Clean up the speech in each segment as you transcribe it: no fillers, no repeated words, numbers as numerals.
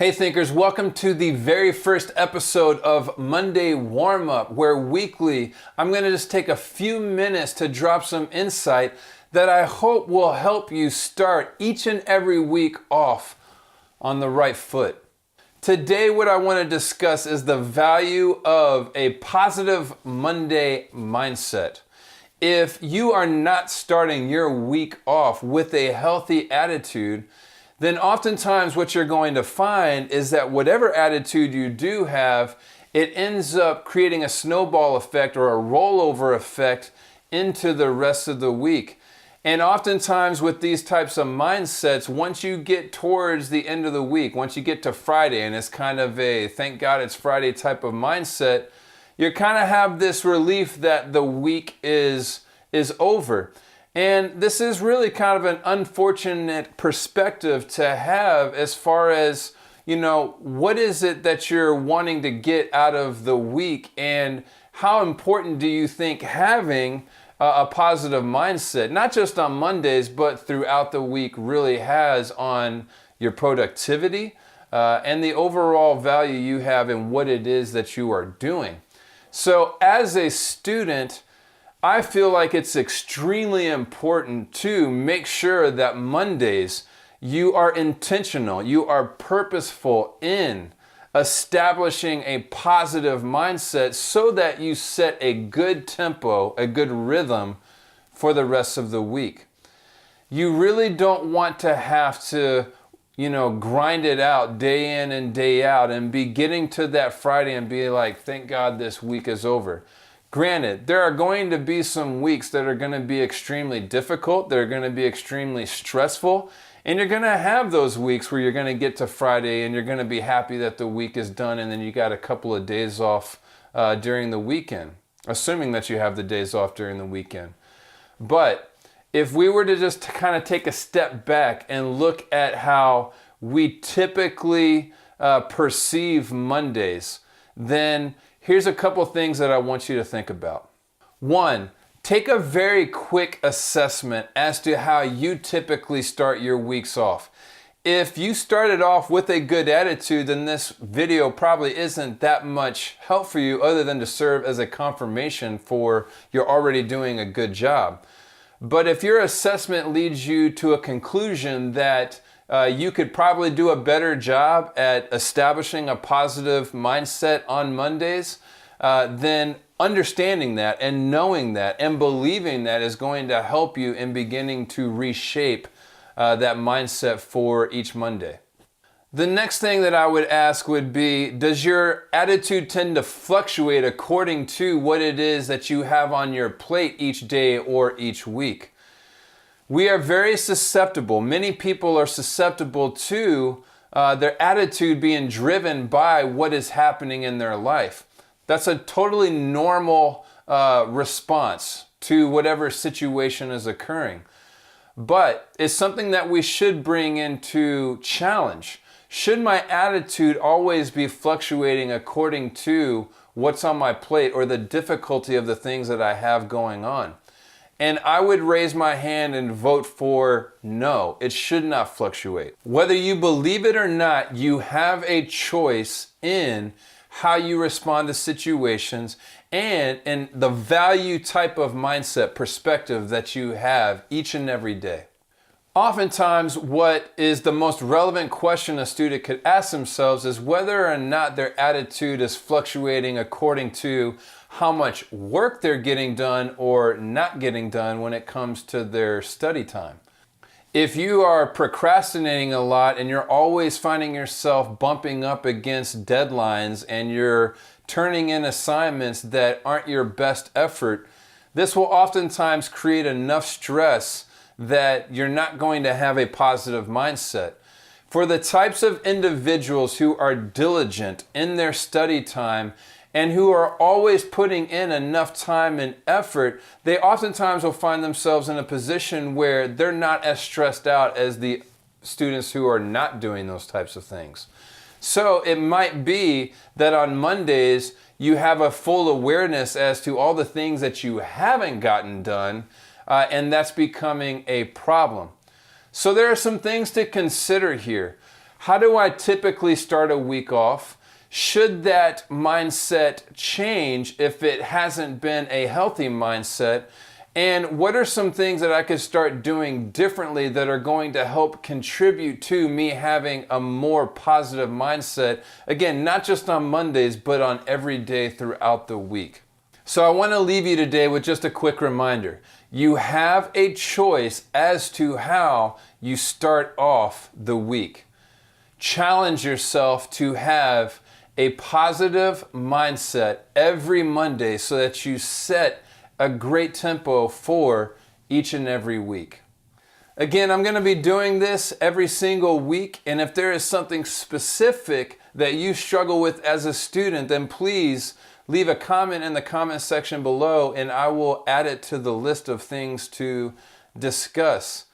Hey thinkers, welcome to the very first episode of Monday Warmup, where weekly I'm going to just take a few minutes to drop some insight that I hope will help you start each and every week off on the right foot. Today what I want to discuss is the value of a positive Monday mindset. If you are not starting your week off with a healthy attitude, then oftentimes what you're going to find is that whatever attitude you do have, it ends up creating a snowball effect or a rollover effect into the rest of the week. And oftentimes with these types of mindsets, once you get towards the end of the week, once you get to Friday, and it's kind of a thank God it's Friday type of mindset, you kind of have this relief that the week is over. And this is really kind of an unfortunate perspective to have as far as, what is it that you're wanting to get out of the week, and how important do you think having a positive mindset, not just on Mondays, but throughout the week really has on your productivity and the overall value you have in what it is that you are doing. So as a student, I feel like it's extremely important to make sure that Mondays you are intentional, you are purposeful in establishing a positive mindset so that you set a good tempo, a good rhythm for the rest of the week. You really don't want to have to, grind it out day in and day out and be getting to that Friday and be like, thank God this week is over. Granted, there are going to be some weeks that are going to be extremely difficult, they're going to be extremely stressful, and you're going to have those weeks where you're going to get to Friday and you're going to be happy that the week is done and then you got a couple of days off during the weekend, assuming that you have the days off during the weekend. But if we were to just kind of take a step back and look at how we typically perceive Mondays, then here's a couple things that I want you to think about. One, take a very quick assessment as to how you typically start your weeks off. If you started off with a good attitude, then this video probably isn't that much help for you other than to serve as a confirmation for you're already doing a good job. But if your assessment leads you to a conclusion that you could probably do a better job at establishing a positive mindset on Mondays, then understanding that and knowing that and believing that is going to help you in beginning to reshape that mindset for each Monday. The next thing that I would ask would be, does your attitude tend to fluctuate according to what it is that you have on your plate each day or each week? We are very susceptible. Many people are susceptible to their attitude being driven by what is happening in their life. That's a totally normal response to whatever situation is occurring. But it's something that we should bring into challenge. Should my attitude always be fluctuating according to what's on my plate or the difficulty of the things that I have going on? And I would raise my hand and vote for no, it should not fluctuate. Whether you believe it or not, you have a choice in how you respond to situations and in the value type of mindset perspective that you have each and every day. Oftentimes, what is the most relevant question a student could ask themselves is whether or not their attitude is fluctuating according to how much work they're getting done or not getting done when it comes to their study time. If you are procrastinating a lot and you're always finding yourself bumping up against deadlines and you're turning in assignments that aren't your best effort, this will oftentimes create enough stress that you're not going to have a positive mindset. For the types of individuals who are diligent in their study time and who are always putting in enough time and effort, they oftentimes will find themselves in a position where they're not as stressed out as the students who are not doing those types of things. So it might be that on Mondays you have a full awareness as to all the things that you haven't gotten done, and that's becoming a problem. So there are some things to consider here. How do I typically start a week off? Should that mindset change if it hasn't been a healthy mindset? And what are some things that I could start doing differently that are going to help contribute to me having a more positive mindset? Again, not just on Mondays, but on every day throughout the week. So I want to leave you today with just a quick reminder. You have a choice as to how you start off the week. Challenge yourself to have a positive mindset every Monday so that you set a great tempo for each and every week. Again, I'm going to be doing this every single week, and if there is something specific that you struggle with as a student, then please leave a comment in the comment section below and I will add it to the list of things to discuss.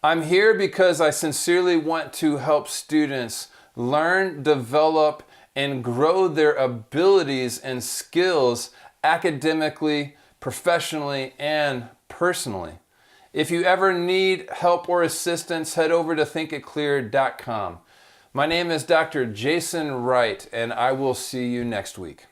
I'm here because I sincerely want to help students learn, develop, and grow their abilities and skills academically, professionally, and personally. If you ever need help or assistance, head over to thinkitclear.com. My name is Dr. Jason Wright, and I will see you next week.